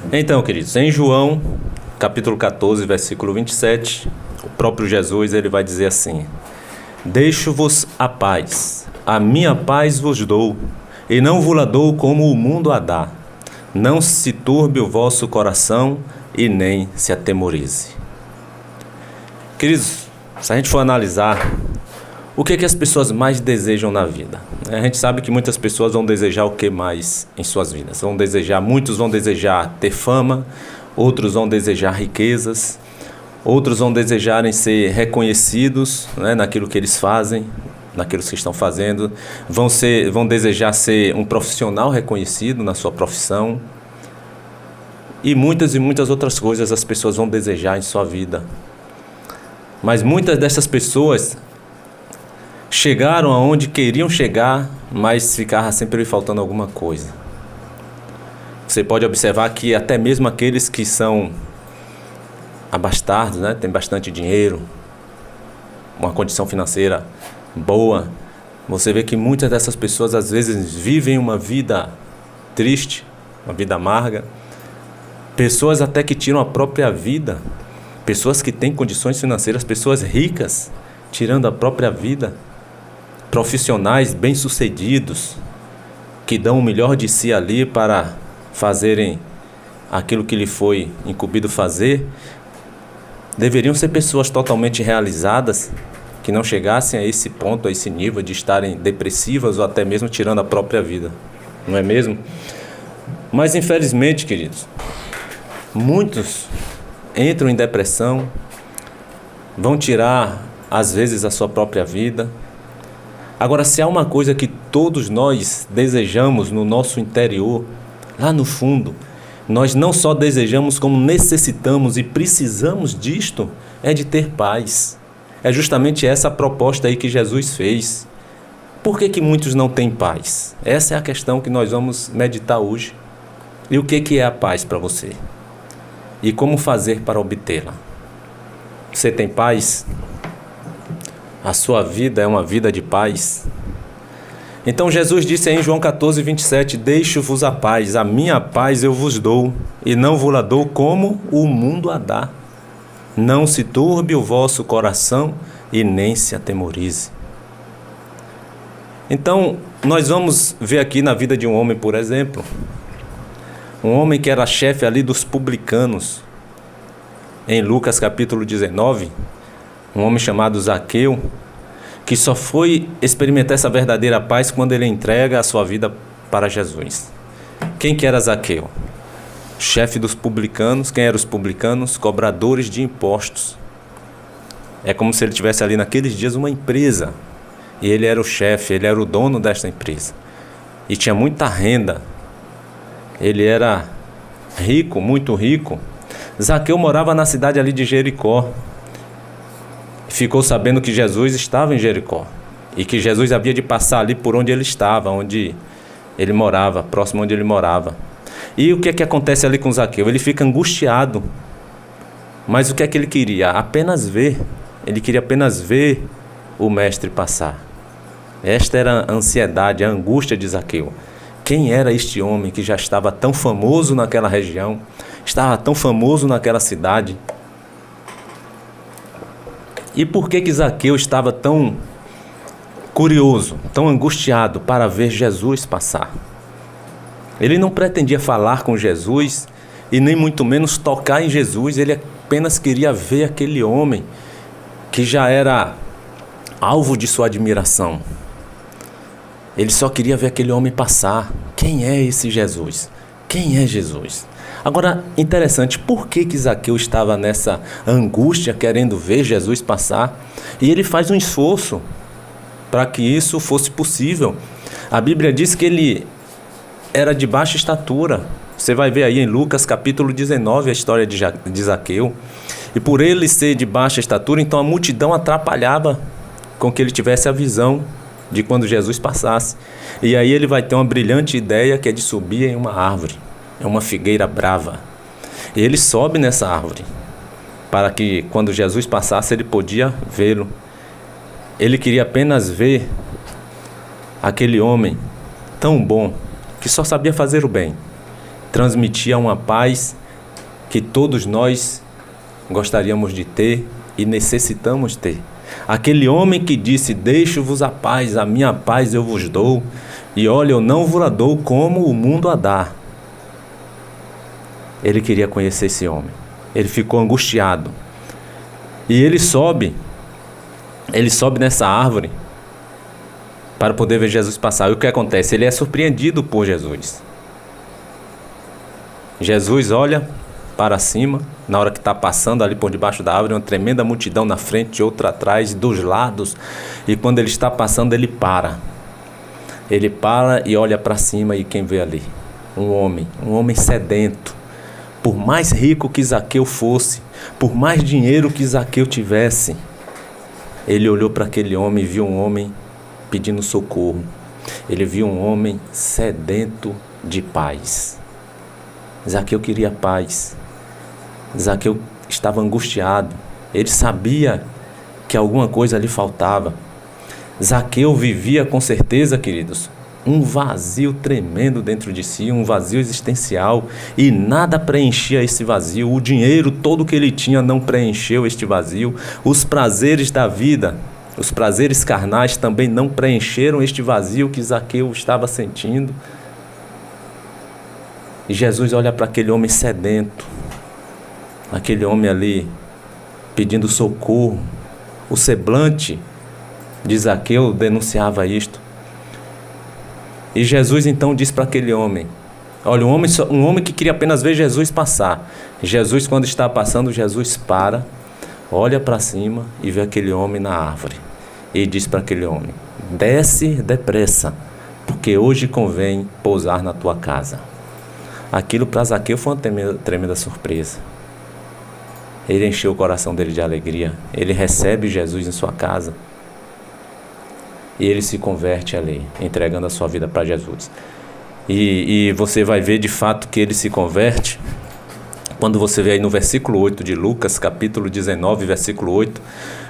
Então, queridos, em João, capítulo 14, versículo 27, o próprio Jesus ele vai dizer assim: Deixo-vos a paz, a minha paz vos dou, e não vos-la dou como o mundo a dá. Não se turbe o vosso coração e nem se atemorize. Queridos, se a gente for analisar, o que as pessoas mais desejam na vida? A gente sabe que muitas pessoas vão desejar o que mais em suas vidas? Muitos vão desejar ter fama, outros vão desejar riquezas, outros vão desejarem ser reconhecidos, né, naquilo que eles fazem, naquilo que estão fazendo, vão desejar ser um profissional reconhecido na sua profissão, e muitas outras coisas as pessoas vão desejar em sua vida. Mas muitas dessas pessoas chegaram aonde queriam chegar, mas ficava sempre faltando alguma coisa. Você pode observar que até mesmo aqueles que são abastados, né, tem bastante dinheiro, uma condição financeira boa, você vê que muitas dessas pessoas às vezes vivem uma vida triste, uma vida amarga. Pessoas até que tiram a própria vida, pessoas que têm condições financeiras, pessoas ricas, tirando a própria vida. Profissionais bem-sucedidos, que dão o melhor de si ali para fazerem aquilo que lhe foi incumbido fazer, deveriam ser pessoas totalmente realizadas, que não chegassem a esse ponto, a esse nível de estarem depressivas ou até mesmo tirando a própria vida, não é mesmo? Mas infelizmente, queridos, muitos entram em depressão, vão tirar às vezes a sua própria vida. Agora, se há uma coisa que todos nós desejamos no nosso interior, lá no fundo, nós não só desejamos, como necessitamos e precisamos disto, é de ter paz. É justamente essa a proposta aí que Jesus fez. Por que muitos não têm paz? Essa é a questão que nós vamos meditar hoje. E o que é a paz para você? E como fazer para obtê-la? Você tem paz? A sua vida é uma vida de paz? Então Jesus disse aí em João 14, 27, Deixo-vos a paz, a minha paz eu vos dou, e não vos la dou como o mundo a dá. Não se turbe o vosso coração e nem se atemorize. Então, nós vamos ver aqui na vida de um homem, por exemplo, um homem que era chefe ali dos publicanos, em Lucas capítulo 19, um homem chamado Zaqueu, que só foi experimentar essa verdadeira paz quando ele entrega a sua vida para Jesus. Quem que era Zaqueu? Chefe dos publicanos. Quem eram os publicanos? Cobradores de impostos. É como se ele tivesse ali naqueles dias uma empresa, e ele era o chefe, ele era o dono desta empresa, e tinha muita renda, ele era rico, muito rico. Zaqueu morava na cidade ali de Jericó. Ficou sabendo que Jesus estava em Jericó e que Jesus havia de passar ali por onde ele estava, onde ele morava, próximo onde ele morava. E o que é que acontece ali com Zaqueu? Ele fica angustiado. Mas o que é que ele queria? Apenas ver. Ele queria apenas ver o mestre passar. Esta era a ansiedade, a angústia de Zaqueu. Quem era este homem que já estava tão famoso naquela região, estava tão famoso naquela cidade? E por que Zaqueu estava tão curioso, tão angustiado para ver Jesus passar? Ele não pretendia falar com Jesus e nem muito menos tocar em Jesus. Ele apenas queria ver aquele homem que já era alvo de sua admiração. Ele só queria ver aquele homem passar. Quem é esse Jesus? Quem é Jesus? Agora, interessante, por que Zaqueu estava nessa angústia, querendo ver Jesus passar? E ele faz um esforço para que isso fosse possível. A Bíblia diz que ele era de baixa estatura. Você vai ver aí em Lucas capítulo 19 a história de Zaqueu. E por ele ser de baixa estatura, então a multidão atrapalhava com que ele tivesse a visão de quando Jesus passasse. E aí ele vai ter uma brilhante ideia, que é de subir em uma árvore. É uma figueira brava. E ele sobe nessa árvore, para que quando Jesus passasse ele podia vê-lo. Ele queria apenas ver aquele homem tão bom, que só sabia fazer o bem, transmitia uma paz que todos nós gostaríamos de ter e necessitamos ter. Aquele homem que disse: deixo-vos a paz, a minha paz eu vos dou, e olha, eu não vos a dou como o mundo a dá. Ele queria conhecer esse homem. Ele ficou angustiado. E ele sobe nessa árvore para poder ver Jesus passar. E o que acontece? Ele é surpreendido por Jesus. Jesus olha para cima, na hora que está passando ali por debaixo da árvore, uma tremenda multidão na frente, outra atrás, dos lados. E quando ele está passando, ele para. Ele para e olha para cima, e quem vê ali? Um homem sedento. Por mais rico que Zaqueu fosse, por mais dinheiro que Zaqueu tivesse, ele olhou para aquele homem e viu um homem pedindo socorro. Ele viu um homem sedento de paz. Zaqueu queria paz. Zaqueu estava angustiado. Ele sabia que alguma coisa lhe faltava. Zaqueu vivia com certeza, queridos, um vazio tremendo dentro de si, um vazio existencial, e nada preenchia esse vazio. O dinheiro todo que ele tinha não preencheu este vazio. Os prazeres da vida, os prazeres carnais também não preencheram este vazio que Zaqueu estava sentindo. E Jesus olha para aquele homem sedento, aquele homem ali pedindo socorro. O semblante de Zaqueu denunciava isto. E Jesus então diz para aquele homem, olha, um homem que queria apenas ver Jesus passar. Jesus, quando está passando, Jesus para, olha para cima e vê aquele homem na árvore. E diz para aquele homem: desce depressa, porque hoje convém pousar na tua casa. Aquilo para Zaqueu foi uma tremenda surpresa. Ele encheu o coração dele de alegria. Ele recebe Jesus em sua casa. E ele se converte ali, entregando a sua vida para Jesus. E você vai ver de fato que ele se converte quando você vê aí no versículo 8 de Lucas, capítulo 19, versículo 8,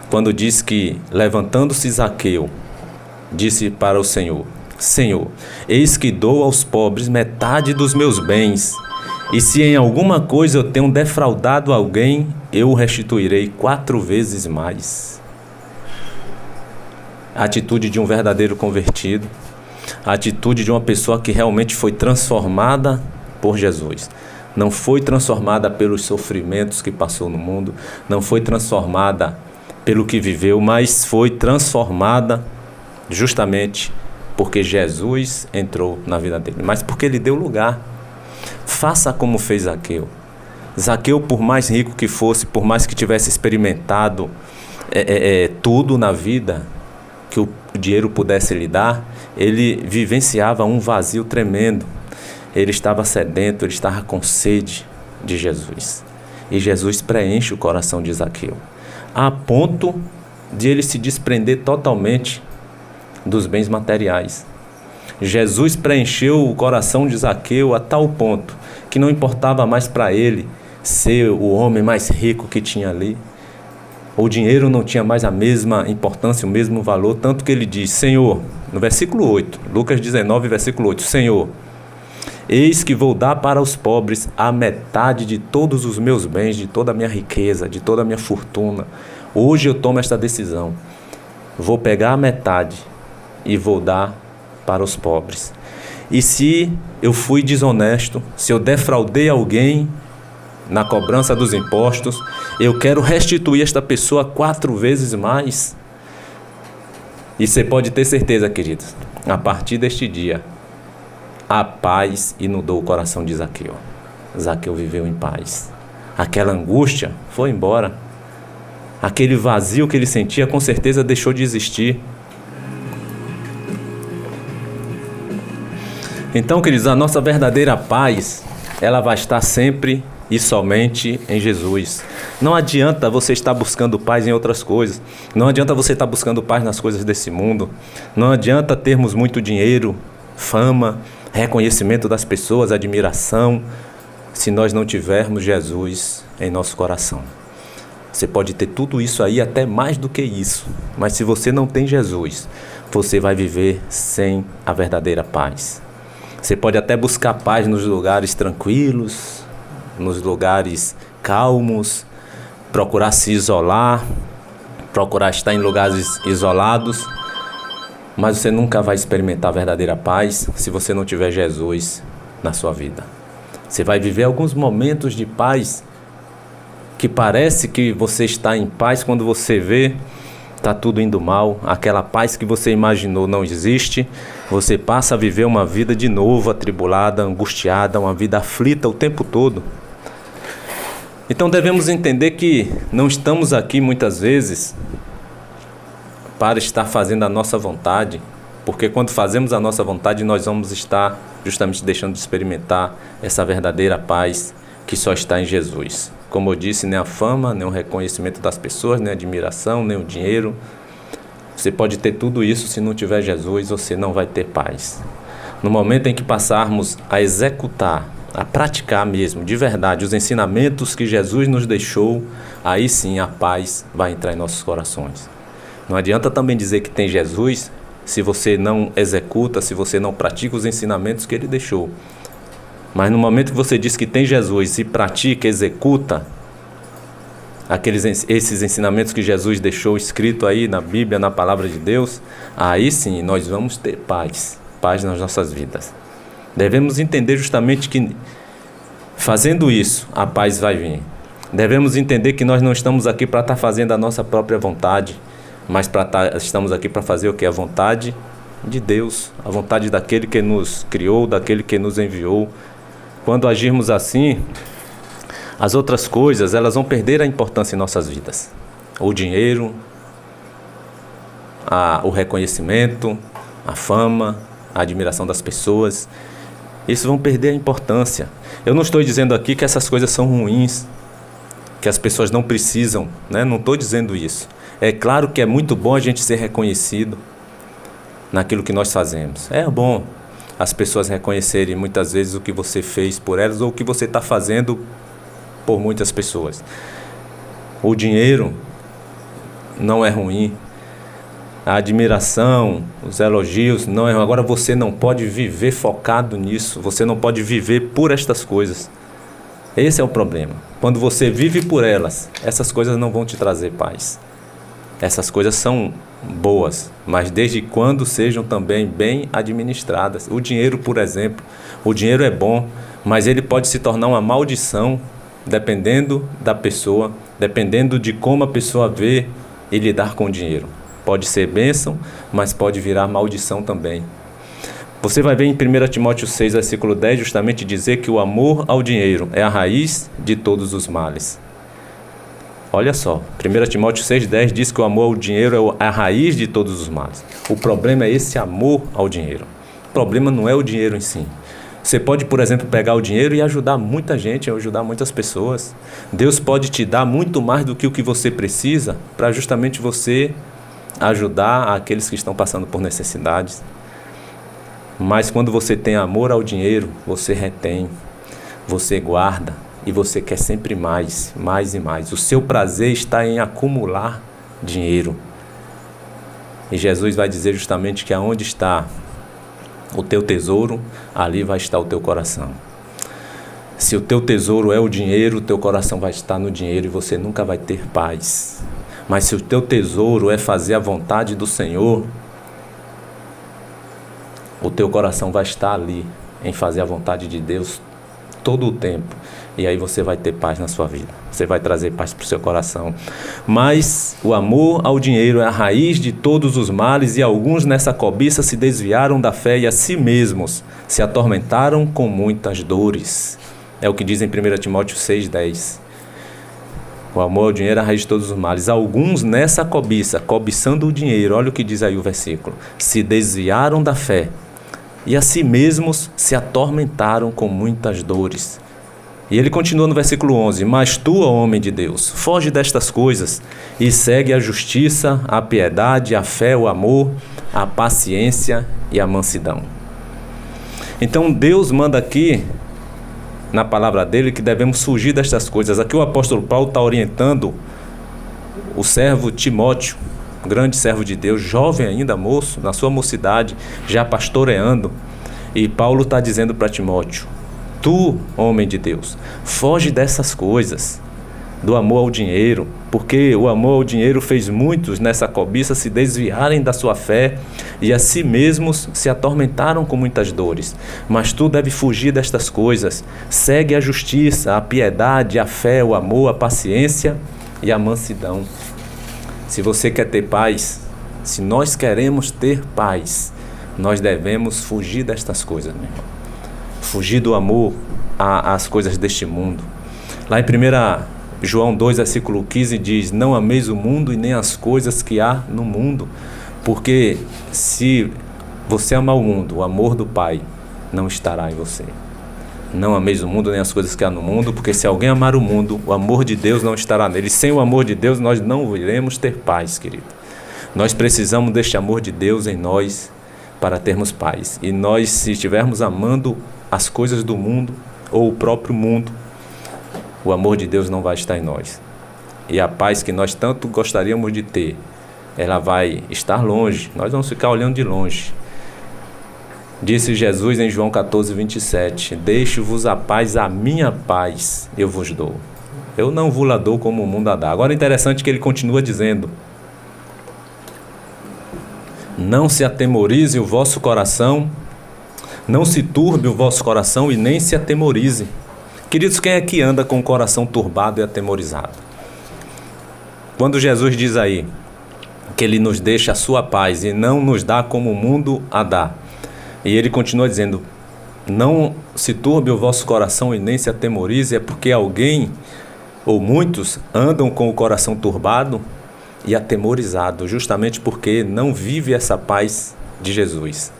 quando diz que, levantando-se Zaqueu, disse para o Senhor: Senhor, eis que dou aos pobres metade dos meus bens, e se em alguma coisa eu tenho defraudado alguém, eu o restituirei 4 vezes mais. A atitude de um verdadeiro convertido, a atitude de uma pessoa que realmente foi transformada por Jesus. Não foi transformada pelos sofrimentos que passou no mundo, não foi transformada pelo que viveu, mas foi transformada justamente porque Jesus entrou na vida dele, mas porque ele deu lugar. Faça como fez Zaqueu. Zaqueu, por mais rico que fosse, por mais que tivesse experimentado tudo na vida que o dinheiro pudesse lhe dar, ele vivenciava um vazio tremendo. Ele estava sedento, ele estava com sede de Jesus. E Jesus preenche o coração de Zaqueu, a ponto de ele se desprender totalmente dos bens materiais. Jesus preencheu o coração de Zaqueu a tal ponto que não importava mais para ele ser o homem mais rico que tinha ali. O dinheiro não tinha mais a mesma importância, o mesmo valor, tanto que ele diz: Senhor, no versículo 8, Lucas 19, versículo 8, Senhor, eis que vou dar para os pobres a metade de todos os meus bens, de toda a minha riqueza, de toda a minha fortuna. Hoje eu tomo esta decisão. Vou pegar a metade e vou dar para os pobres. E se eu fui desonesto, se eu defraudei alguém na cobrança dos impostos, eu quero restituir esta pessoa 4 vezes mais. E você pode ter certeza, queridos, a partir deste dia, a paz inundou o coração de Zaqueu. Zaqueu viveu em paz. Aquela angústia foi embora. Aquele vazio que ele sentia, com certeza deixou de existir. Então, queridos, a nossa verdadeira paz, ela vai estar sempre e somente em Jesus. Não adianta você estar buscando paz em outras coisas. Não adianta você estar buscando paz nas coisas desse mundo. Não adianta termos muito dinheiro, fama, reconhecimento das pessoas, admiração, se nós não tivermos Jesus em nosso coração. Você pode ter tudo isso aí, até mais do que isso, mas se você não tem Jesus, você vai viver sem a verdadeira paz. Você pode até buscar paz nos lugares tranquilos, nos lugares calmos, procurar se isolar, procurar estar em lugares isolados, mas você nunca vai experimentar a verdadeira paz se você não tiver Jesus na sua vida. Você vai viver alguns momentos de paz que parece que você está em paz, quando você vê, está tudo indo mal, aquela paz que você imaginou não existe, você passa a viver uma vida de novo atribulada, angustiada, uma vida aflita o tempo todo. Então devemos entender que não estamos aqui muitas vezes para estar fazendo a nossa vontade, porque quando fazemos a nossa vontade nós vamos estar justamente deixando de experimentar essa verdadeira paz que só está em Jesus. Como eu disse, nem a fama, nem o reconhecimento das pessoas, nem a admiração, nem o dinheiro. Você pode ter tudo isso, se não tiver Jesus, você não vai ter paz. No momento em que passarmos a executar, a praticar mesmo, de verdade, os ensinamentos que Jesus nos deixou, aí sim a paz vai entrar em nossos corações. Não adianta também dizer que tem Jesus, se você não executa, se você não pratica os ensinamentos que Ele deixou. Mas no momento que você diz que tem Jesus e pratica, executa esses ensinamentos que Jesus deixou escrito aí na Bíblia, na Palavra de Deus, aí sim nós vamos ter paz nas nossas vidas. Devemos entender justamente que fazendo isso, a paz vai vir. Devemos entender que nós não estamos aqui para estar fazendo a nossa própria vontade, mas estamos aqui para fazer o que? A vontade de Deus, a vontade daquele que nos criou, daquele que nos enviou. Quando agirmos assim, as outras coisas, elas vão perder a importância em nossas vidas. O dinheiro, o reconhecimento, a fama, a admiração das pessoas, isso vão perder a importância. Eu não estou dizendo aqui que essas coisas são ruins, que as pessoas não precisam, né? Não estou dizendo isso. É claro que é muito bom a gente ser reconhecido naquilo que nós fazemos. É bom as pessoas reconhecerem muitas vezes o que você fez por elas ou o que você está fazendo por muitas pessoas. O dinheiro não é ruim, a admiração, os elogios não é ruim. Agora você não pode viver focado nisso, você não pode viver por estas coisas. Esse é o problema. Quando você vive por elas, essas coisas não vão te trazer paz. Essas coisas são boas, mas desde quando sejam também bem administradas. O dinheiro, por exemplo, o dinheiro é bom, mas ele pode se tornar uma maldição, dependendo da pessoa, dependendo de como a pessoa vê e lidar com o dinheiro. Pode ser bênção, mas pode virar maldição também. Você vai ver em 1 Timóteo 6, versículo 10, justamente dizer que o amor ao dinheiro é a raiz de todos os males. Olha só, 1 Timóteo 6,10 diz que o amor ao dinheiro é a raiz de todos os males. O problema é esse amor ao dinheiro. O problema não é o dinheiro em si. Você pode, por exemplo, pegar o dinheiro e ajudar muita gente, ajudar muitas pessoas. Deus pode te dar muito mais do que o que você precisa para justamente você ajudar aqueles que estão passando por necessidades. Mas quando você tem amor ao dinheiro, você retém, você guarda. E você quer sempre mais, mais e mais. O seu prazer está em acumular dinheiro. E Jesus vai dizer justamente que aonde está o teu tesouro, ali vai estar o teu coração. Se o teu tesouro é o dinheiro, o teu coração vai estar no dinheiro e você nunca vai ter paz. Mas se o teu tesouro é fazer a vontade do Senhor, o teu coração vai estar ali, em fazer a vontade de Deus todo o tempo. E aí você vai ter paz na sua vida. Você vai trazer paz para o seu coração. Mas o amor ao dinheiro é a raiz de todos os males, e alguns nessa cobiça se desviaram da fé e a si mesmos se atormentaram com muitas dores. É o que diz em 1 Timóteo 6,10. O amor ao dinheiro é a raiz de todos os males. Alguns nessa cobiça, cobiçando o dinheiro, olha o que diz aí o versículo, se desviaram da fé e a si mesmos se atormentaram com muitas dores. E ele continua no versículo 11, mas tu, ó homem de Deus, foge destas coisas e segue a justiça, a piedade, a fé, o amor, a paciência e a mansidão. Então Deus manda aqui, na palavra dele, que devemos fugir destas coisas. Aqui o apóstolo Paulo está orientando o servo Timóteo, grande servo de Deus, jovem ainda, moço, na sua mocidade, já pastoreando. E Paulo está dizendo para Timóteo: tu, homem de Deus, foge dessas coisas, do amor ao dinheiro, porque o amor ao dinheiro fez muitos nessa cobiça se desviarem da sua fé e a si mesmos se atormentaram com muitas dores. Mas tu deve fugir destas coisas. Segue a justiça, a piedade, a fé, o amor, a paciência e a mansidão. Se você quer ter paz, se nós queremos ter paz, nós devemos fugir destas coisas, meu irmão. Fugir do amor às coisas deste mundo. Lá em 1 João 2, versículo 15 diz: não ameis o mundo e nem as coisas que há no mundo, porque se você amar o mundo, o amor do Pai não estará em você. Não ameis o mundo nem as coisas que há no mundo, porque se alguém amar o mundo, o amor de Deus não estará nele. Sem o amor de Deus nós não iremos ter paz, querido. Nós precisamos deste amor de Deus em nós para termos paz. E nós, se estivermos amando as coisas do mundo ou o próprio mundo, o amor de Deus não vai estar em nós. E a paz que nós tanto gostaríamos de ter, ela vai estar longe. Nós vamos ficar olhando de longe. Disse Jesus em João 14, 27: deixo-vos a paz, a minha paz eu vos dou. Eu não vos la dou como o mundo a dá. Agora é interessante que ele continua dizendo: não se atemorize o vosso coração, não se turbe o vosso coração e nem se atemorize. Queridos, quem é que anda com o coração turbado e atemorizado? Quando Jesus diz aí que ele nos deixa a sua paz e não nos dá como o mundo a dá, e ele continua dizendo: não se turbe o vosso coração e nem se atemorize, é porque alguém ou muitos andam com o coração turbado e atemorizado, justamente porque não vive essa paz de Jesus.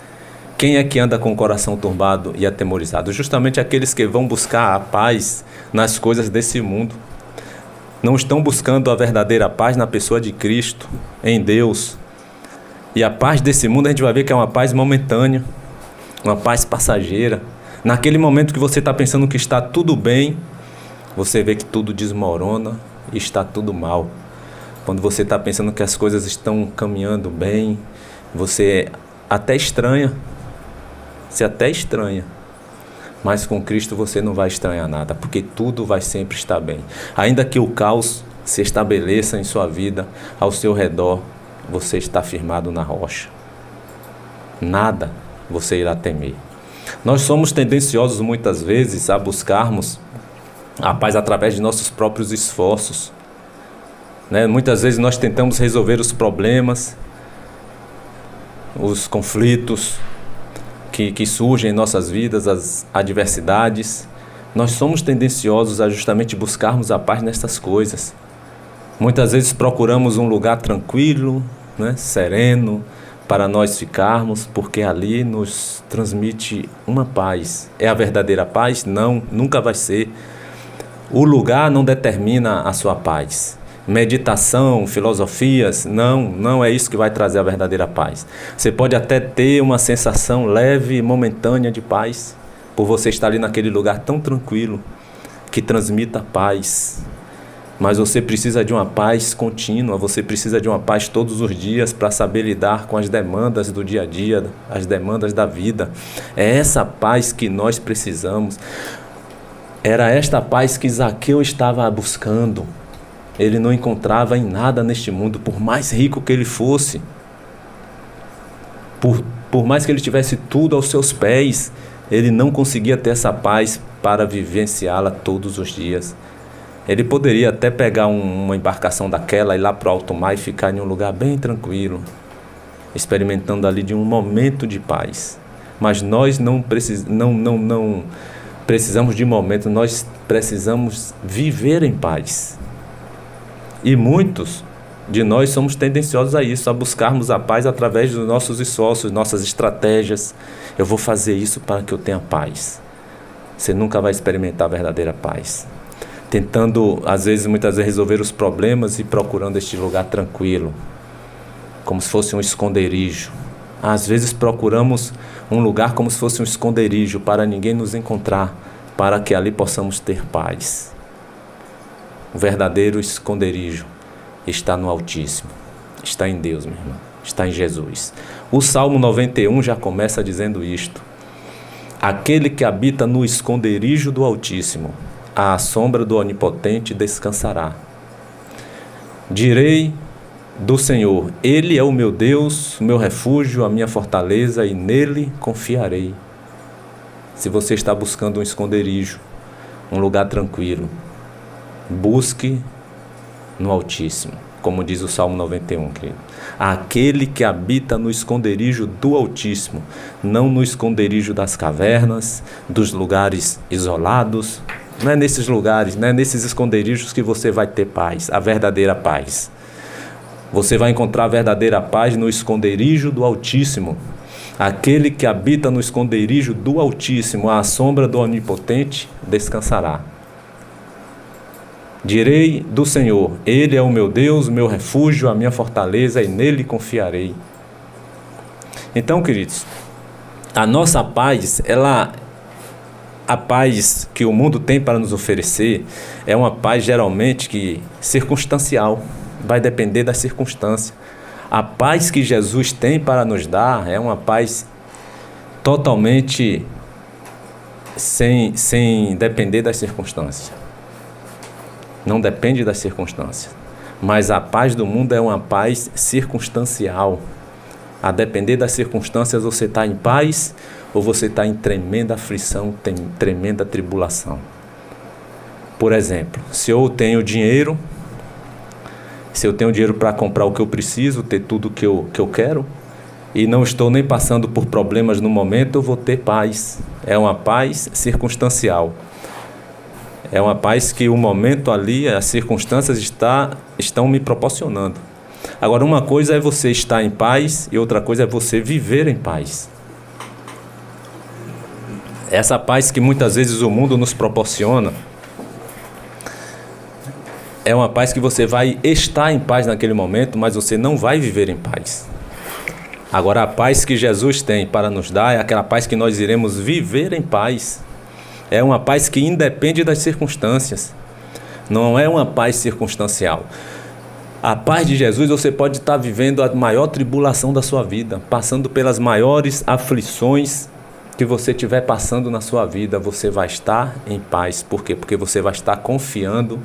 Quem é que anda com o coração turbado e atemorizado? Justamente aqueles que vão buscar a paz nas coisas desse mundo. Não estão buscando a verdadeira paz na pessoa de Cristo, em Deus. E a paz desse mundo a gente vai ver que é uma paz momentânea, uma paz passageira. Naquele momento que você está pensando que está tudo bem, você vê que tudo desmorona e está tudo mal. Quando você está pensando que as coisas estão caminhando bem, você até estranha. Você até estranha, mas com Cristo você não vai estranhar nada, porque tudo vai sempre estar bem. Ainda que o caos se estabeleça em sua vida, ao seu redor, você está firmado na rocha. Nada você irá temer. Nós somos tendenciosos muitas vezes a buscarmos a paz através de nossos próprios esforços, né? Muitas vezes nós tentamos resolver os problemas, os conflitos que surgem em nossas vidas, as adversidades. Nós somos tendenciosos a justamente buscarmos a paz nestas coisas. Muitas vezes procuramos um lugar tranquilo, né, sereno, para nós ficarmos, porque ali nos transmite uma paz. É a verdadeira paz? Não, nunca vai ser. O lugar não determina a sua paz. Meditação, filosofias, não é isso que vai trazer a verdadeira paz. Você pode até ter uma sensação leve e momentânea de paz, por você estar ali naquele lugar tão tranquilo, que transmita paz. Mas você precisa de uma paz contínua, você precisa de uma paz todos os dias para saber lidar com as demandas do dia a dia, as demandas da vida. É essa paz que nós precisamos. Era esta paz que Zaqueu estava buscando. Ele não encontrava em nada neste mundo, por mais rico que ele fosse, por mais que ele tivesse tudo aos seus pés, ele não conseguia ter essa paz para vivenciá-la todos os dias. Ele poderia até pegar uma embarcação daquela, ir lá para o alto mar e ficar em um lugar bem tranquilo, experimentando ali de um momento de paz. Mas nós não precisamos de momento, nós precisamos viver em paz. E muitos de nós somos tendenciosos a isso, a buscarmos a paz através dos nossos esforços, nossas estratégias. Eu vou fazer isso para que eu tenha paz. Você nunca vai experimentar a verdadeira paz. Tentando, muitas vezes, resolver os problemas e procurando este lugar tranquilo, como se fosse um esconderijo. Às vezes procuramos um lugar como se fosse um esconderijo para ninguém nos encontrar, para que ali possamos ter paz. O verdadeiro esconderijo está no Altíssimo, está em Deus, meu irmão, está em Jesus. O Salmo 91 já começa dizendo isto. Aquele que habita no esconderijo do Altíssimo, à sombra do Onipotente descansará. Direi do Senhor, Ele é o meu Deus, o meu refúgio, a minha fortaleza, e nele confiarei. Se você está buscando um esconderijo, um lugar tranquilo, busque no Altíssimo, como diz o Salmo 91, querido. Aquele que habita no esconderijo do Altíssimo, não no esconderijo das cavernas, dos lugares isolados. Não é nesses lugares, não é nesses esconderijos que você vai ter paz, a verdadeira paz. Você vai encontrar a verdadeira paz no esconderijo do Altíssimo. Aquele que habita no esconderijo do Altíssimo, à sombra do Onipotente, descansará. Direi do Senhor, Ele é o meu Deus, o meu refúgio, a minha fortaleza, e nele confiarei. Então, queridos, a nossa paz, a paz que o mundo tem para nos oferecer, é uma paz geralmente circunstancial, vai depender da circunstância. A paz que Jesus tem para nos dar é uma paz totalmente sem depender das circunstâncias. Não depende das circunstâncias. Mas a paz do mundo é uma paz circunstancial. A depender das circunstâncias, você está em paz ou você está em tremenda aflição, tem tremenda tribulação. Por exemplo, se eu tenho dinheiro para comprar o que eu preciso, ter tudo que eu quero, e não estou nem passando por problemas no momento, eu vou ter paz. É uma paz circunstancial. É uma paz que o momento ali, as circunstâncias estão me proporcionando. Agora, uma coisa é você estar em paz e outra coisa é você viver em paz. Essa paz que muitas vezes o mundo nos proporciona é uma paz que você vai estar em paz naquele momento, mas você não vai viver em paz. Agora, a paz que Jesus tem para nos dar é aquela paz que nós iremos viver em paz. É uma paz que independe das circunstâncias. Não é uma paz circunstancial. A paz de Jesus, você pode estar vivendo a maior tribulação da sua vida, passando pelas maiores aflições que você estiver passando na sua vida, você vai estar em paz. Por quê? Porque você vai estar confiando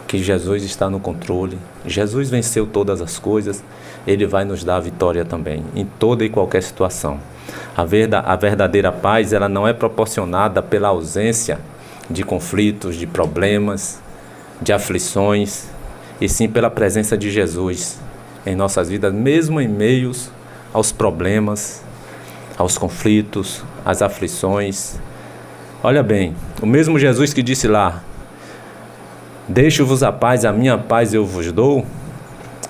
que Jesus está no controle. Jesus venceu todas as coisas, Ele vai nos dar a vitória também, em toda e qualquer situação. A verdadeira paz, ela não é proporcionada pela ausência de conflitos, de problemas, de aflições, e sim pela presença de Jesus em nossas vidas, mesmo em meios aos problemas, aos conflitos, às aflições. Olha bem, o mesmo Jesus que disse lá, deixo-vos a paz, a minha paz eu vos dou,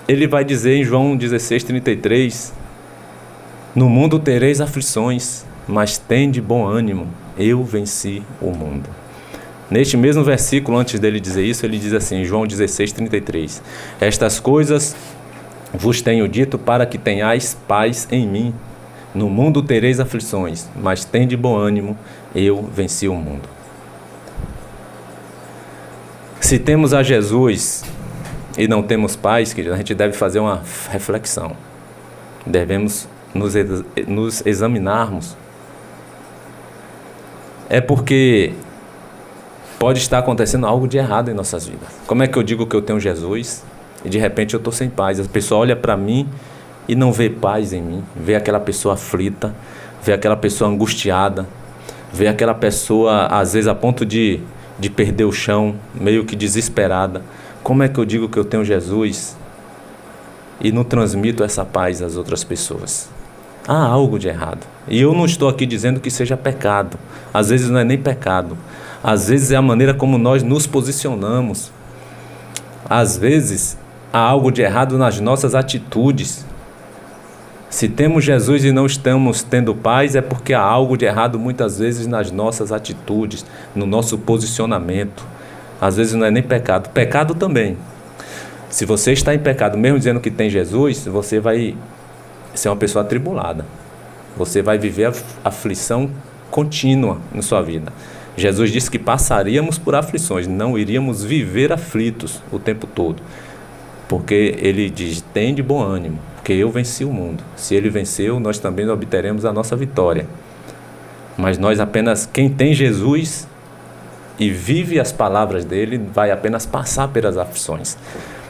Ele vai dizer em João 16:33, no mundo tereis aflições, mas tende bom ânimo, eu venci o mundo. Neste mesmo versículo, antes dele dizer isso, ele diz assim, João 16:33, estas coisas vos tenho dito para que tenhais paz em mim. No mundo tereis aflições, mas tende bom ânimo, eu venci o mundo. Se temos a Jesus e não temos paz, querido, a gente deve fazer uma reflexão. Devemos nos examinarmos. É porque pode estar acontecendo algo de errado em nossas vidas. Como é que eu digo que eu tenho Jesus e de repente eu estou sem paz? A pessoa olha para mim e não vê paz em mim, vê aquela pessoa aflita, vê aquela pessoa angustiada, vê aquela pessoa às vezes a ponto de perder o chão, meio que desesperada. Como é que eu digo que eu tenho Jesus e não transmito essa paz às outras pessoas? Há algo de errado. E eu não estou aqui dizendo que seja pecado. Às vezes não é nem pecado. Às vezes é a maneira como nós nos posicionamos. Às vezes há algo de errado nas nossas atitudes. Se temos Jesus e não estamos tendo paz, é porque há algo de errado muitas vezes nas nossas atitudes, no nosso posicionamento. Às vezes não é nem pecado. Pecado também. Se você está em pecado, mesmo dizendo que tem Jesus, você vai ser uma pessoa atribulada. Você vai viver a aflição contínua na sua vida. Jesus disse que passaríamos por aflições, não iríamos viver aflitos o tempo todo. Porque Ele diz, tem de bom ânimo, porque eu venci o mundo. Se Ele venceu, nós também obteremos a nossa vitória. Mas nós apenas, quem tem Jesus e vive as palavras dele, vai apenas passar pelas aflições.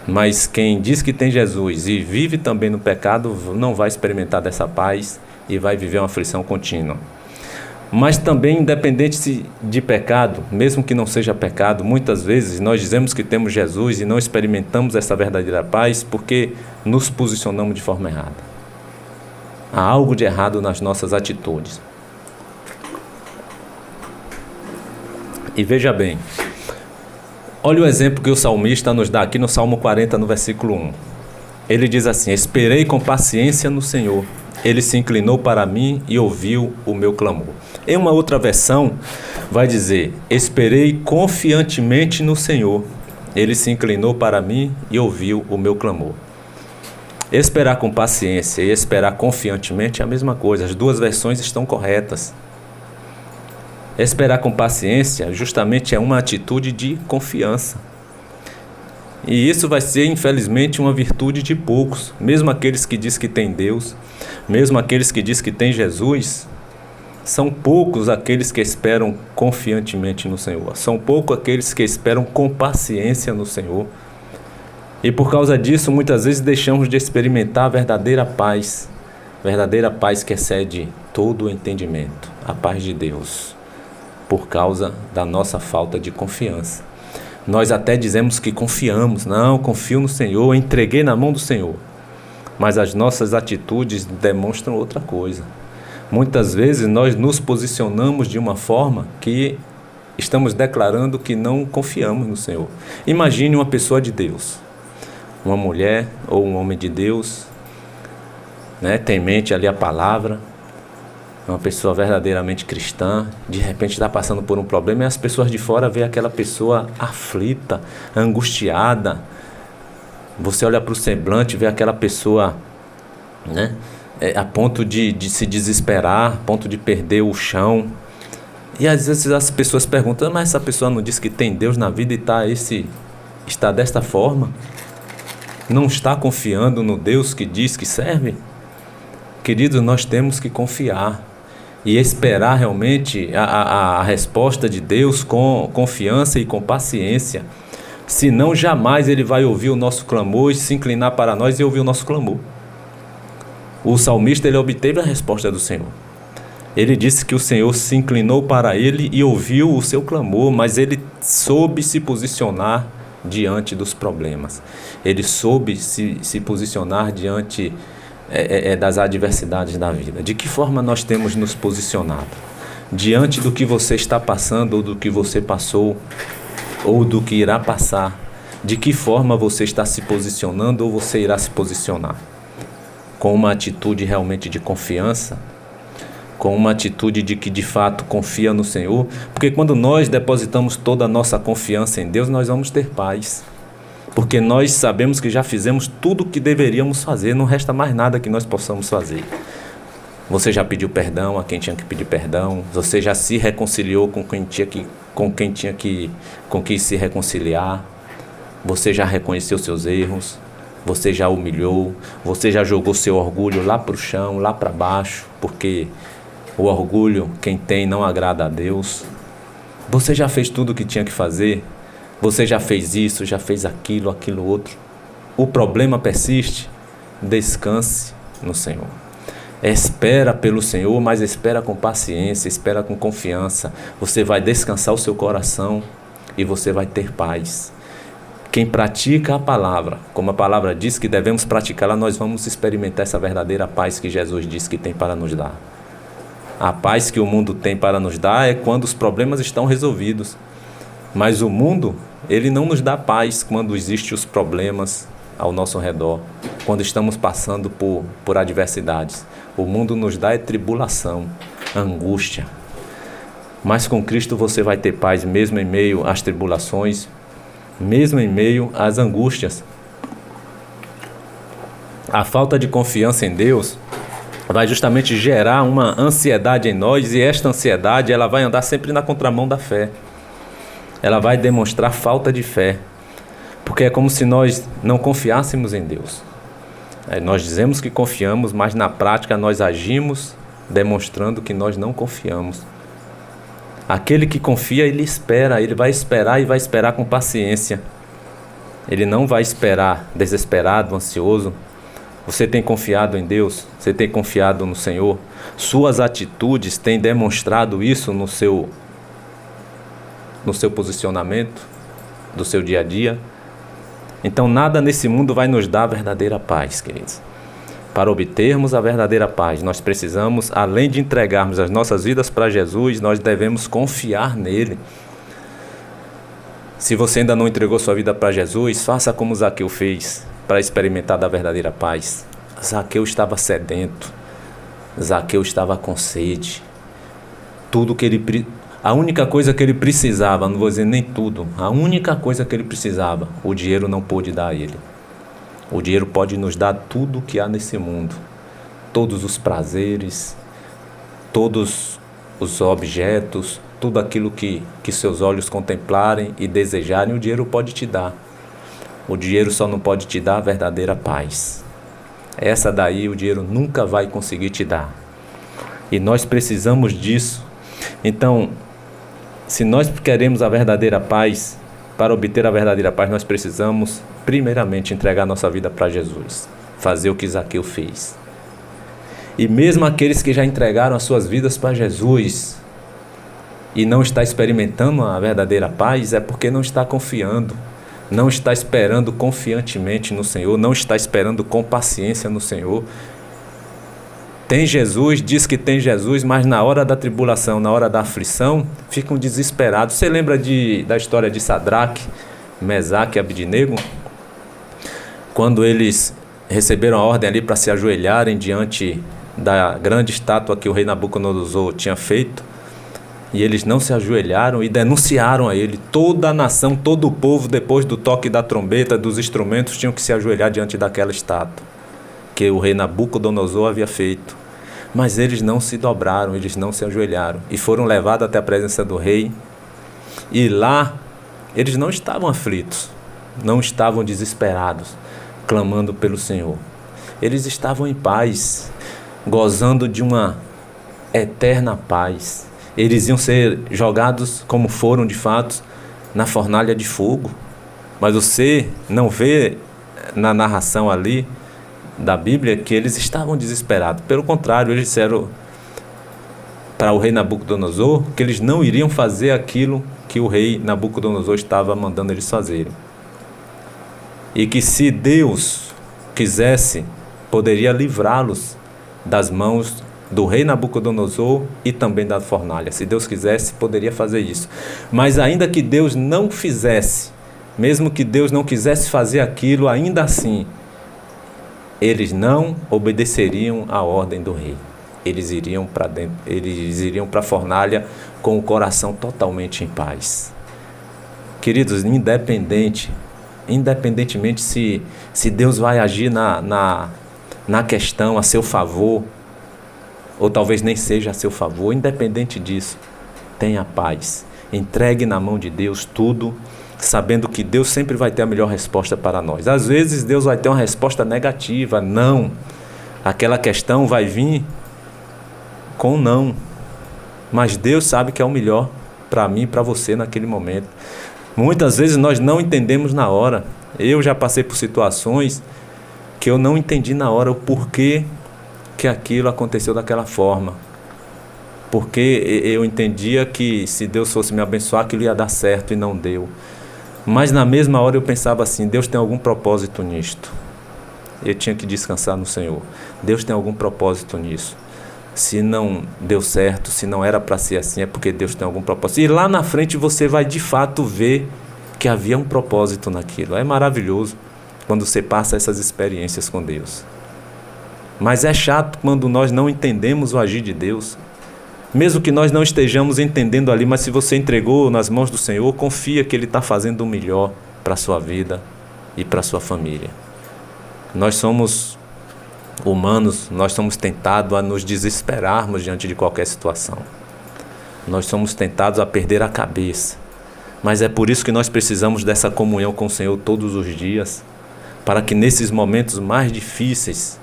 Mas quem diz que tem Jesus e vive também no pecado, não vai experimentar dessa paz e vai viver uma aflição contínua. Mas também, independente de pecado, mesmo que não seja pecado, muitas vezes nós dizemos que temos Jesus e não experimentamos essa verdadeira paz porque nos posicionamos de forma errada. Há algo de errado nas nossas atitudes. E veja bem, olha o exemplo que o salmista nos dá aqui no Salmo 40, no versículo 1. Ele diz assim: esperei com paciência no Senhor, ele se inclinou para mim e ouviu o meu clamor. Em uma outra versão, vai dizer: esperei confiantemente no Senhor, ele se inclinou para mim e ouviu o meu clamor. Esperar com paciência e esperar confiantemente é a mesma coisa, as duas versões estão corretas. Esperar com paciência justamente é uma atitude de confiança. E isso vai ser, infelizmente, uma virtude de poucos. Mesmo aqueles que dizem que tem Deus, mesmo aqueles que dizem que tem Jesus, são poucos aqueles que esperam confiantemente no Senhor. São poucos aqueles que esperam com paciência no Senhor. E por causa disso, muitas vezes deixamos de experimentar a verdadeira paz que excede todo o entendimento, a paz de Deus, por causa da nossa falta de confiança. Nós até dizemos que confiamos, não, confio no Senhor, entreguei na mão do Senhor, mas as nossas atitudes demonstram outra coisa. Muitas vezes nós nos posicionamos de uma forma que estamos declarando que não confiamos no Senhor. Imagine uma pessoa de Deus, uma mulher ou um homem de Deus, tem em mente ali a palavra, uma pessoa verdadeiramente cristã, de repente está passando por um problema e as pessoas de fora veem aquela pessoa aflita, angustiada. Você olha para o semblante e vê aquela pessoa a ponto de se desesperar, a ponto de perder o chão. E às vezes as pessoas perguntam: mas essa pessoa não disse que tem Deus na vida e está desta forma? Não está confiando no Deus que diz que serve? Queridos, nós temos que confiar e esperar realmente a resposta de Deus com confiança e com paciência. Senão jamais Ele vai ouvir o nosso clamor e se inclinar para nós e ouvir o nosso clamor. O salmista, ele obteve a resposta do Senhor. Ele disse que o Senhor se inclinou para ele e ouviu o seu clamor, mas ele soube se posicionar diante dos problemas. Ele soube se posicionar diante das adversidades da vida. De que forma nós temos nos posicionado? Diante do que você está passando, ou do que você passou, ou do que irá passar, de que forma você está se posicionando ou você irá se posicionar? Com uma atitude realmente de confiança? Com uma atitude de que de fato confia no Senhor? Porque quando nós depositamos toda a nossa confiança em Deus, nós vamos ter paz. Porque nós sabemos que já fizemos tudo o que deveríamos fazer, não resta mais nada que nós possamos fazer. Você já pediu perdão a quem tinha que pedir perdão, você já se reconciliou com quem tinha que se reconciliar, você já reconheceu seus erros, você já humilhou, você já jogou seu orgulho lá para o chão, lá para baixo, porque o orgulho, quem tem, não agrada a Deus. Você já fez tudo o que tinha que fazer. Você já fez isso, já fez aquilo outro. O problema persiste. Descanse no Senhor. Espera pelo Senhor, mas espera com paciência, espera com confiança. Você vai descansar o seu coração e você vai ter paz. Quem pratica a palavra, como a palavra diz que devemos praticá-la, nós vamos experimentar essa verdadeira paz que Jesus disse que tem para nos dar. A paz que o mundo tem para nos dar é quando os problemas estão resolvidos. Mas o mundo, ele não nos dá paz quando existem os problemas ao nosso redor, quando estamos passando por adversidades. O mundo nos dá tribulação, angústia. Mas com Cristo você vai ter paz mesmo em meio às tribulações, mesmo em meio às angústias. A falta de confiança em Deus vai justamente gerar uma ansiedade em nós, e esta ansiedade ela vai andar sempre na contramão da fé. Ela vai demonstrar falta de fé, porque é como se nós não confiássemos em Deus. Nós dizemos que confiamos, mas na prática nós agimos demonstrando que nós não confiamos. Aquele que confia, ele espera, ele vai esperar e vai esperar com paciência. Ele não vai esperar desesperado, ansioso. Você tem confiado em Deus? Você tem confiado no Senhor? Suas atitudes têm demonstrado isso no seu posicionamento, do seu dia a dia? Então nada nesse mundo vai nos dar a verdadeira paz, queridos. Para obtermos a verdadeira paz, nós precisamos, além de entregarmos as nossas vidas para Jesus, nós devemos confiar nele. Se você ainda não entregou sua vida para Jesus, faça como Zaqueu fez, para experimentar da verdadeira paz. Zaqueu estava sedento, Zaqueu estava com sede. A única coisa que ele precisava, não vou dizer nem tudo, a única coisa que ele precisava, o dinheiro não pôde dar a ele. O dinheiro pode nos dar tudo o que há nesse mundo, todos os prazeres, todos os objetos, tudo aquilo que seus olhos contemplarem e desejarem, o dinheiro pode te dar. O dinheiro só não pode te dar a verdadeira paz. Essa daí o dinheiro nunca vai conseguir te dar. E nós precisamos disso. Então, se nós queremos a verdadeira paz, para obter a verdadeira paz, nós precisamos, primeiramente, entregar nossa vida para Jesus. Fazer o que Zaqueu fez. E mesmo aqueles que já entregaram as suas vidas para Jesus e não está experimentando a verdadeira paz, é porque não está confiando, não está esperando confiantemente no Senhor, não está esperando com paciência no Senhor. Tem Jesus, diz que tem Jesus, mas na hora da tribulação, na hora da aflição, ficam desesperados. Você lembra da história de Sadraque, Mesaque e Abidnego? Quando eles receberam a ordem ali para se ajoelharem diante da grande estátua que o rei Nabucodonosor tinha feito, e eles não se ajoelharam e denunciaram a ele. Toda a nação, todo o povo, depois do toque da trombeta, dos instrumentos, tinham que se ajoelhar diante daquela estátua que o rei Nabucodonosor havia feito. Mas eles não se dobraram, eles não se ajoelharam e foram levados até a presença do rei. E lá eles não estavam aflitos, não estavam desesperados, clamando pelo Senhor. Eles estavam em paz, gozando de uma eterna paz. Eles iam ser jogados, como foram de fato, na fornalha de fogo. Mas você não vê na narração ali da Bíblia que eles estavam desesperados. Pelo contrário, eles disseram para o rei Nabucodonosor que eles não iriam fazer aquilo que o rei Nabucodonosor estava mandando eles fazerem. E que se Deus quisesse, poderia livrá-los das mãos do rei Nabucodonosor e também da fornalha. Se Deus quisesse, poderia fazer isso. Mas ainda que Deus não fizesse, mesmo que Deus não quisesse fazer aquilo, ainda assim, eles não obedeceriam à ordem do rei. Eles iriam para dentro, eles iriam para a fornalha com o coração totalmente em paz. Queridos, independentemente se Deus vai agir na questão a seu favor, ou talvez nem seja a seu favor, independente disso, tenha paz. Entregue na mão de Deus tudo, sabendo que Deus sempre vai ter a melhor resposta para nós. Às vezes Deus vai ter uma resposta negativa, não. Aquela questão vai vir com não. Mas Deus sabe que é o melhor para mim e para você naquele momento. Muitas vezes nós não entendemos na hora. Eu já passei por situações que eu não entendi na hora o porquê que aquilo aconteceu daquela forma. Porque eu entendia que se Deus fosse me abençoar, aquilo ia dar certo e não deu. Mas na mesma hora eu pensava assim, Deus tem algum propósito nisto. Eu tinha que descansar no Senhor. Deus tem algum propósito nisso. Se não deu certo, se não era para ser assim, é porque Deus tem algum propósito. E lá na frente você vai de fato ver que havia um propósito naquilo. É maravilhoso quando você passa essas experiências com Deus. Mas é chato quando nós não entendemos o agir de Deus. Mesmo que nós não estejamos entendendo ali, mas se você entregou nas mãos do Senhor, confia que Ele está fazendo o melhor para a sua vida e para a sua família. Nós somos humanos, nós somos tentados a nos desesperarmos diante de qualquer situação. Nós somos tentados a perder a cabeça. Mas é por isso que nós precisamos dessa comunhão com o Senhor todos os dias, para que nesses momentos mais difíceis,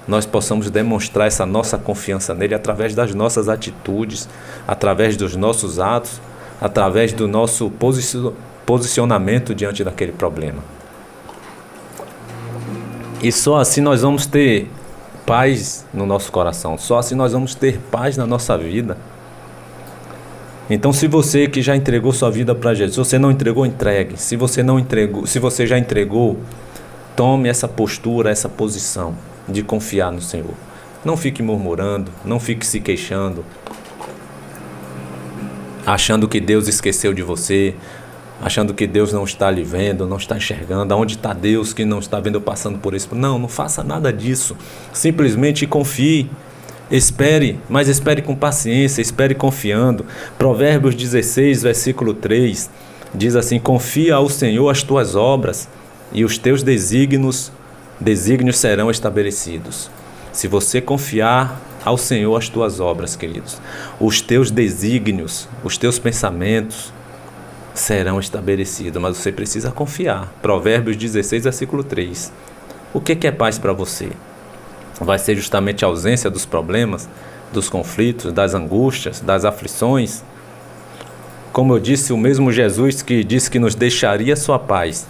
nós possamos demonstrar essa nossa confiança nele através das nossas atitudes, através dos nossos atos através do nosso posicionamento diante daquele problema. E só assim nós vamos ter paz no nosso coração, só assim nós vamos ter paz na nossa vida. Então, se você que já entregou sua vida para Jesus, se você não entregou, entregue. Se você não entregou, se você já entregou, tome essa postura, essa posição de confiar no Senhor. Não fique murmurando, não fique se queixando, achando que Deus esqueceu de você, achando que Deus não está lhe vendo, não está enxergando. Aonde está Deus que não está vendo eu passando por isso? Não faça nada disso. Simplesmente confie. Espere, mas espere com paciência, espere confiando. Provérbios 16, versículo 3, diz assim: confia ao Senhor as tuas obras e os teus desígnios serão estabelecidos. Se você confiar ao Senhor as tuas obras, queridos, os teus desígnios, os teus pensamentos serão estabelecidos, mas você precisa confiar. Provérbios 16, versículo 3. O que é paz para você? Vai ser justamente a ausência dos problemas, dos conflitos, das angústias, das aflições? Como eu disse, o mesmo Jesus que disse que nos deixaria sua paz,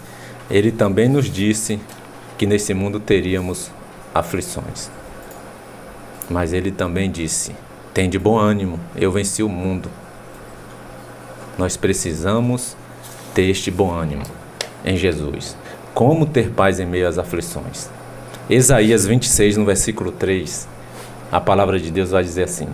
ele também nos disse que nesse mundo teríamos aflições. Mas ele também disse: tem de bom ânimo, eu venci o mundo. Nós precisamos ter este bom ânimo em Jesus. Como ter paz em meio às aflições? Isaías 26, no versículo 3, a palavra de Deus vai dizer assim: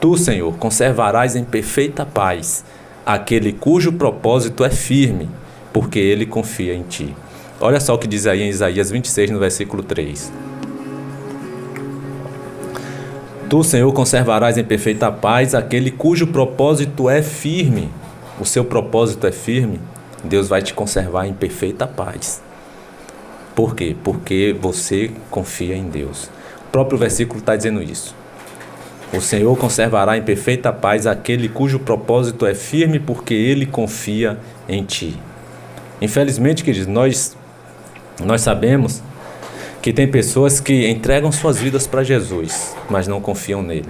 tu, Senhor, conservarás em perfeita paz aquele cujo propósito é firme, porque ele confia em ti. Olha só o que diz aí em Isaías 26, no versículo 3. Tu, Senhor, conservarás em perfeita paz aquele cujo propósito é firme. O seu propósito é firme, Deus vai te conservar em perfeita paz. Por quê? Porque você confia em Deus. O próprio versículo está dizendo isso. O Senhor conservará em perfeita paz aquele cujo propósito é firme, porque ele confia em ti. Infelizmente, queridos, nós sabemos que tem pessoas que entregam suas vidas para Jesus, mas não confiam nele.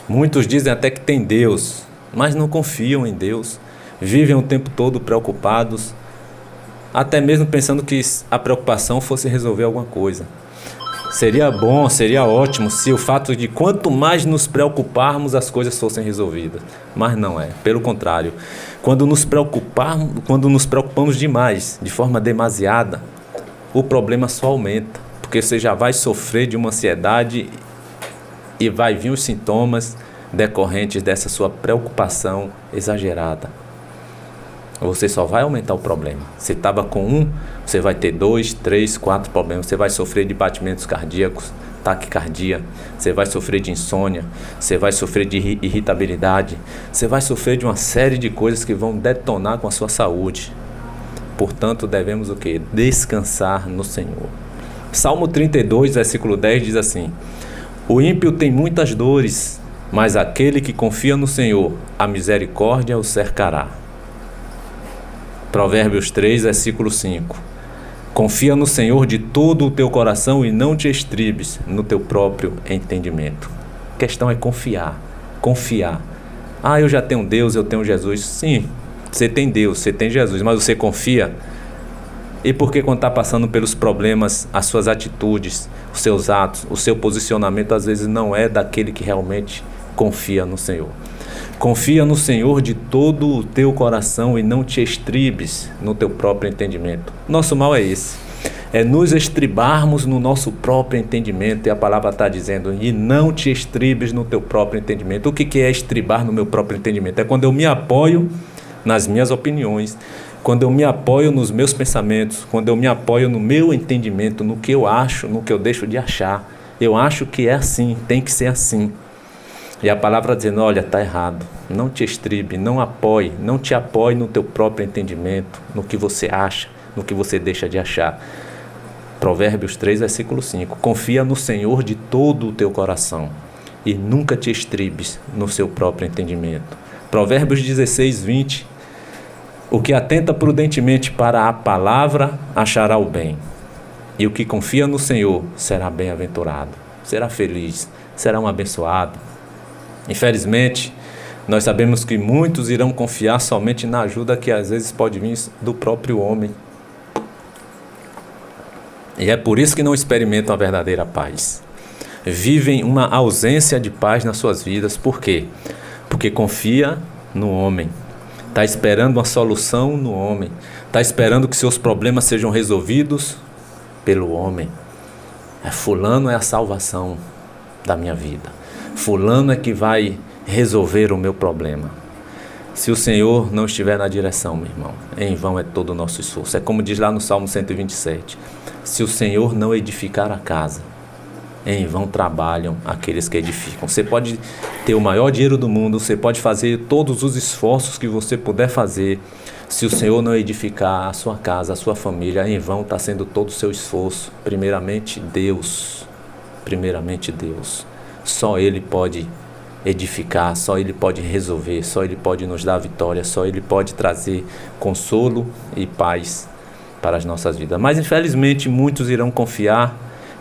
Muitos dizem até que tem Deus, mas não confiam em Deus. Vivem o tempo todo preocupados, até mesmo pensando que a preocupação fosse resolver alguma coisa. Seria bom, seria ótimo se o fato de quanto mais nos preocuparmos as coisas fossem resolvidas. Mas não é, pelo contrário. Quando nos preocupamos demais, de forma demasiada, o problema só aumenta. Porque você já vai sofrer de uma ansiedade e vai vir os sintomas decorrentes dessa sua preocupação exagerada. Você só vai aumentar o problema. Você estava com um, você vai ter 2, 3, 4 problemas. Você vai sofrer de batimentos cardíacos, taquicardia. Você vai sofrer de insônia. Você vai sofrer de irritabilidade. Você vai sofrer de uma série de coisas que vão detonar com a sua saúde. Portanto, devemos o quê? Descansar no Senhor. Salmo 32, versículo 10 diz assim: o ímpio tem muitas dores, mas aquele que confia no Senhor, a misericórdia o cercará. Provérbios 3, versículo 5. Confia no Senhor de todo o teu coração e não te estribes no teu próprio entendimento. A questão é confiar. Confiar. Ah, eu já tenho Deus, eu tenho Jesus. Sim, você tem Deus, você tem Jesus, mas você confia? E por que quando está passando pelos problemas, as suas atitudes, os seus atos, o seu posicionamento às vezes não é daquele que realmente confia no Senhor? Confia no Senhor de todo o teu coração e não te estribes no teu próprio entendimento. Nosso mal é esse, é nos estribarmos no nosso próprio entendimento, e a palavra está dizendo: e não te estribes no teu próprio entendimento. O que é estribar no meu próprio entendimento? É quando eu me apoio nas minhas opiniões, quando eu me apoio nos meus pensamentos, quando eu me apoio no meu entendimento, no que eu acho, no que eu deixo de achar. Eu acho que é assim, tem que ser assim. E a palavra dizendo: olha, está errado, não te estribe, não te apoie no teu próprio entendimento, no que você acha, no que você deixa de achar. Provérbios 3, versículo 5. Confia no Senhor de todo o teu coração e nunca te estribes no seu próprio entendimento. Provérbios 16, 20. O que atenta prudentemente para a palavra achará o bem, e o que confia no Senhor será bem-aventurado, será feliz, será um abençoado. Infelizmente, Nós sabemos que muitos irão confiar somente na ajuda que às vezes pode vir do próprio homem. E é por isso que não experimentam a verdadeira paz. Vivem uma ausência de paz nas suas vidas. Por quê? Porque confia no homem. Está esperando uma solução no homem. Está esperando que seus problemas sejam resolvidos pelo homem. Fulano é a salvação da minha vida. Fulano é que vai resolver o meu problema. Se o Senhor não estiver na direção, meu irmão, em vão é todo o nosso esforço. É como diz lá no Salmo 127. Se o Senhor não edificar a casa, em vão trabalham aqueles que edificam. Você pode ter o maior dinheiro do mundo, você pode fazer todos os esforços que você puder fazer. Se o Senhor não edificar a sua casa, a sua família, em vão está sendo todo o seu esforço. Primeiramente Deus. Primeiramente Deus. Só Ele pode edificar, só Ele pode resolver, só Ele pode nos dar vitória, só Ele pode trazer consolo e paz para as nossas vidas. Mas infelizmente muitos irão confiar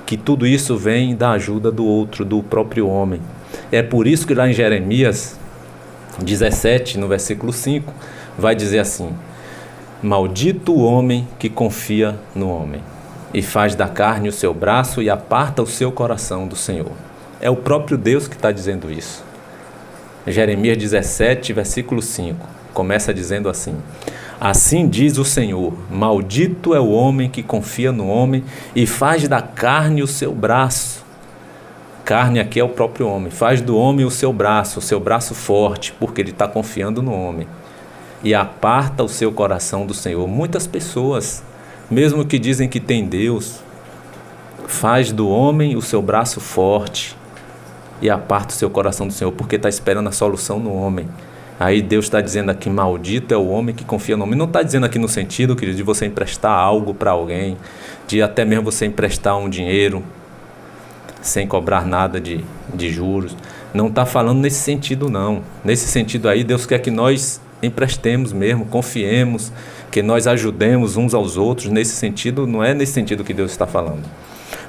que tudo isso vem da ajuda do outro, do próprio homem. É por isso que lá em Jeremias 17, no versículo 5, vai dizer assim: maldito o homem que confia no homem, e faz da carne o seu braço e aparta o seu coração do Senhor. É o próprio Deus que está dizendo isso. Jeremias 17, versículo 5, começa dizendo assim: assim diz o Senhor, maldito é o homem que confia no homem e faz da carne o seu braço. Carne aqui é o próprio homem. Faz do homem o seu braço forte, porque ele está confiando no homem. E aparta o seu coração do Senhor. Muitas pessoas, mesmo que dizem que tem Deus, faz do homem o seu braço forte e aparta o seu coração do Senhor, porque está esperando a solução no homem. Aí Deus está dizendo aqui, maldito é o homem que confia no homem. Não está dizendo aqui no sentido, querido, de você emprestar algo para alguém, de até mesmo você emprestar um dinheiro sem cobrar nada de juros. Não está falando nesse sentido, não. Nesse sentido aí, Deus quer que nós emprestemos mesmo, confiemos, que nós ajudemos uns aos outros. Nesse sentido, não é nesse sentido que Deus está falando.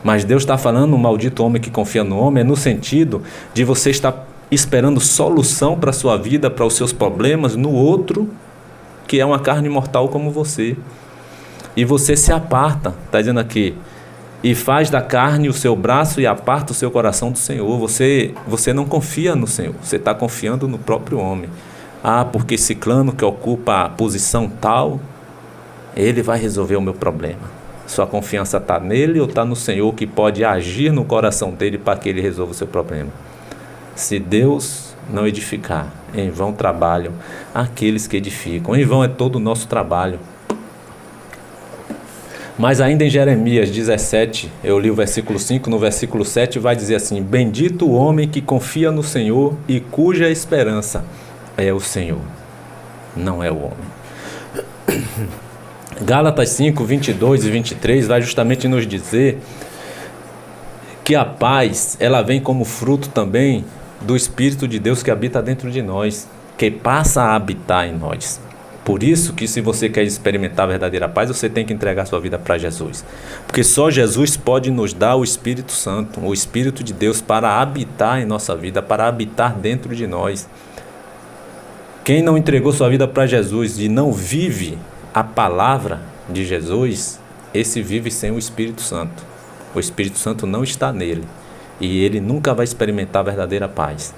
Mas Deus está falando, o maldito homem que confia no homem, é no sentido de você estar esperando solução para a sua vida, para os seus problemas, no outro, que é uma carne mortal como você. E você se aparta, está dizendo aqui, e faz da carne o seu braço e aparta o seu coração do Senhor. Você não confia no Senhor, você está confiando no próprio homem. Ah, porque ciclano que ocupa a posição tal, ele vai resolver o meu problema. Sua confiança está nele ou está no Senhor, que pode agir no coração dele para que ele resolva o seu problema? Se Deus não edificar, em vão trabalham aqueles que edificam. Em vão é todo o nosso trabalho. Mas ainda em Jeremias 17, eu li o versículo 5, no versículo 7 vai dizer assim: bendito o homem que confia no Senhor e cuja esperança é o Senhor, não é o homem. Gálatas 5, 22 e 23 vai justamente nos dizer que a paz, ela vem como fruto também do Espírito de Deus que habita dentro de nós, que passa a habitar em nós. Por isso que, se você quer experimentar a verdadeira paz, você tem que entregar sua vida para Jesus. Porque só Jesus pode nos dar o Espírito Santo, o Espírito de Deus, para habitar em nossa vida, para habitar dentro de nós. Quem não entregou sua vida para Jesus e não vive a palavra de Jesus, esse vive sem o Espírito Santo. O Espírito Santo não está nele e ele nunca vai experimentar a verdadeira paz.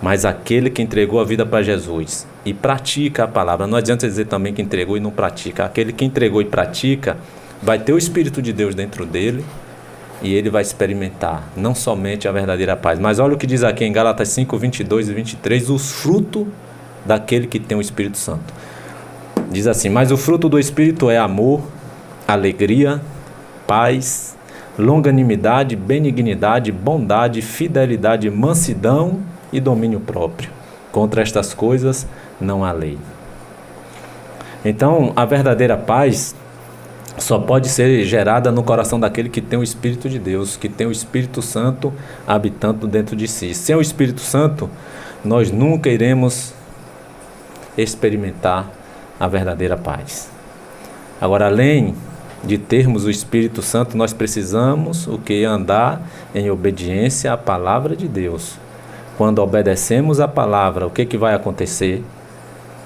Mas aquele que entregou a vida para Jesus e pratica a palavra, não adianta dizer também que entregou e não pratica. Aquele que entregou e pratica vai ter o Espírito de Deus dentro dele e ele vai experimentar não somente a verdadeira paz. Mas olha o que diz aqui em Gálatas 5, 22 e 23, os frutos daquele que tem o Espírito Santo. Diz assim: mas o fruto do Espírito é amor, alegria, paz, longanimidade, benignidade, bondade, fidelidade, mansidão e domínio próprio. Contra estas coisas não há lei. Então, a verdadeira paz só pode ser gerada no coração daquele que tem o Espírito de Deus, que tem o Espírito Santo habitando dentro de si. Sem o Espírito Santo, nós nunca iremos experimentar a verdadeira paz. Agora, além de termos o Espírito Santo, nós precisamos o que? Andar em obediência à palavra de Deus. Quando obedecemos a palavra, o que vai acontecer?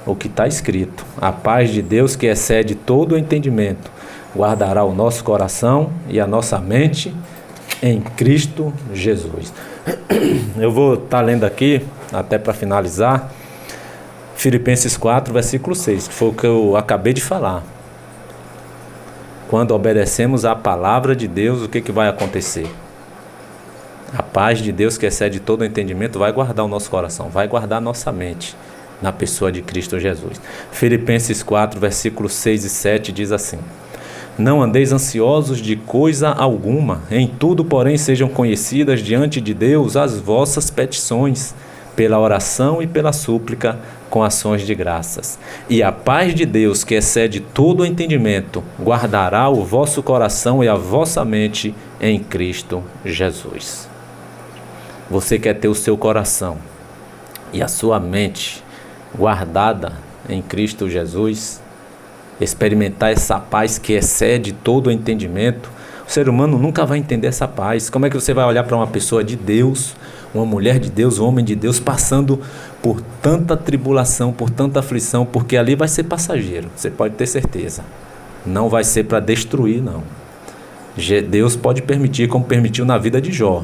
O que está escrito: a paz de Deus, que excede todo o entendimento, guardará o nosso coração e a nossa mente em Cristo Jesus. Eu vou estar lendo aqui, até para finalizar, Filipenses 4, versículo 6, que foi o que eu acabei de falar. Quando obedecemos à palavra de Deus, o que vai acontecer? A paz de Deus, que excede todo o entendimento, vai guardar o nosso coração, vai guardar a nossa mente na pessoa de Cristo Jesus. Filipenses 4, versículos 6 e 7 diz assim: não andeis ansiosos de coisa alguma, em tudo, porém, sejam conhecidas diante de Deus as vossas petições, pela oração e pela súplica, com ações de graças. E a paz de Deus, que excede todo o entendimento, guardará o vosso coração e a vossa mente em Cristo Jesus. Você quer ter o seu coração e a sua mente guardada em Cristo Jesus? Experimentar essa paz que excede todo o entendimento? O ser humano nunca vai entender essa paz. Como é que você vai olhar para uma pessoa de Deus, uma mulher de Deus, um homem de Deus, passando por tanta tribulação, por tanta aflição? Porque ali vai ser passageiro, você pode ter certeza. Não vai ser para destruir, não. Deus pode permitir, como permitiu na vida de Jó.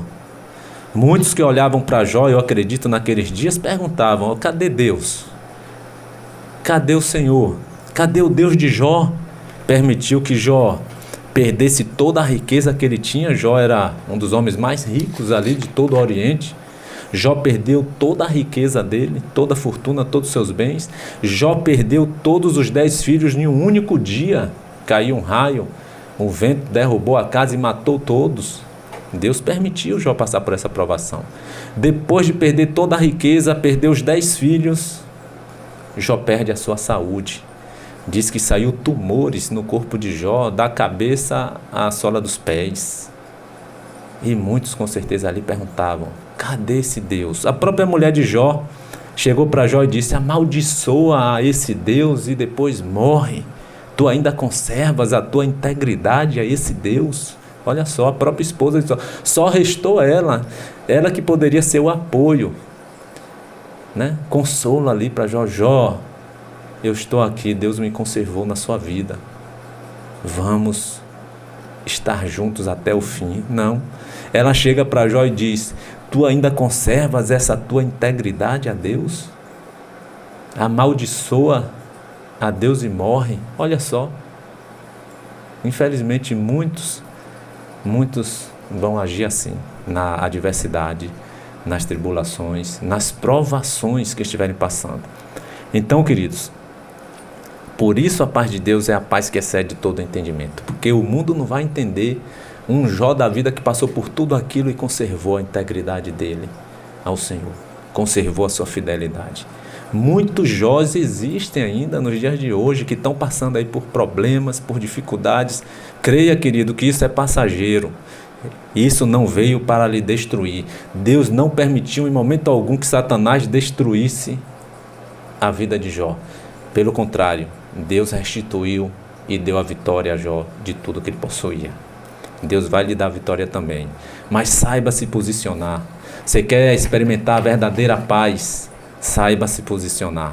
Muitos que olhavam para Jó, eu acredito, naqueles dias, perguntavam: cadê Deus? Cadê o Senhor? Cadê o Deus de Jó? Permitiu que Jó perdesse toda a riqueza que ele tinha. Jó era um dos homens mais ricos ali de todo o Oriente. Jó perdeu toda a riqueza dele, toda a fortuna, todos os seus bens. Jó perdeu todos os 10 filhos em um único dia. Caiu um raio, o vento derrubou a casa e matou todos. Deus permitiu Jó passar por essa provação. Depois de perder toda a riqueza, perder os 10 filhos, Jó perde a sua saúde. Diz que saiu tumores no corpo de Jó, da cabeça à sola dos pés. E muitos com certeza ali perguntavam: cadê esse Deus? A própria mulher de Jó chegou para Jó e disse: amaldiçoa a esse Deus e depois morre. Tu ainda conservas a tua integridade a esse Deus? Olha só, a própria esposa disse: só restou ela que poderia ser o apoio, né? Consolo ali para Jó: Jó, eu estou aqui, Deus me conservou na sua vida, vamos estar juntos até o fim. Não, ela chega para Jó e diz: tu ainda conservas essa tua integridade a Deus? Amaldiçoa a Deus e morre. Olha só, infelizmente muitos vão agir assim, na adversidade, nas tribulações, nas provações que estiverem passando. Então, queridos, por isso a paz de Deus é a paz que excede todo entendimento, porque o mundo não vai entender um Jó da vida que passou por tudo aquilo e conservou a integridade dele ao Senhor, conservou a sua fidelidade. Muitos Jós existem ainda nos dias de hoje que estão passando aí por problemas, por dificuldades. Creia, querido, que isso é passageiro. Isso não veio para lhe destruir. Deus não permitiu em momento algum que Satanás destruísse a vida de Jó. Pelo contrário, Deus restituiu e deu a vitória a Jó de tudo que ele possuía. Deus vai lhe dar a vitória também. Mas saiba se posicionar. Você quer experimentar a verdadeira paz? Saiba se posicionar.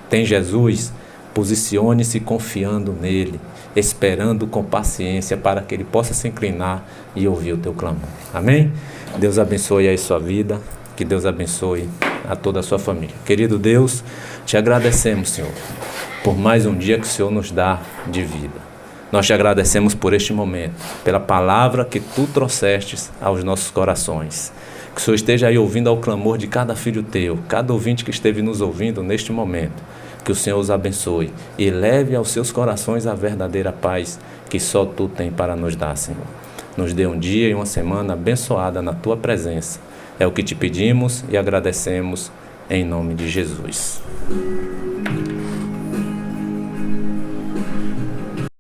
Tem Jesus? Posicione-se confiando nele, esperando com paciência para que ele possa se inclinar e ouvir o teu clamor. Amém? Deus abençoe aí sua vida, que Deus abençoe a toda a sua família. Querido Deus, te agradecemos, Senhor, por mais um dia que o Senhor nos dá de vida. Nós te agradecemos por este momento, pela palavra que tu trouxestes aos nossos corações. Que o Senhor esteja aí ouvindo ao clamor de cada filho teu, cada ouvinte que esteve nos ouvindo neste momento. Que o Senhor os abençoe e leve aos seus corações a verdadeira paz que só tu tem para nos dar, Senhor. Nos dê um dia e uma semana abençoada na tua presença. É o que te pedimos e agradecemos em nome de Jesus.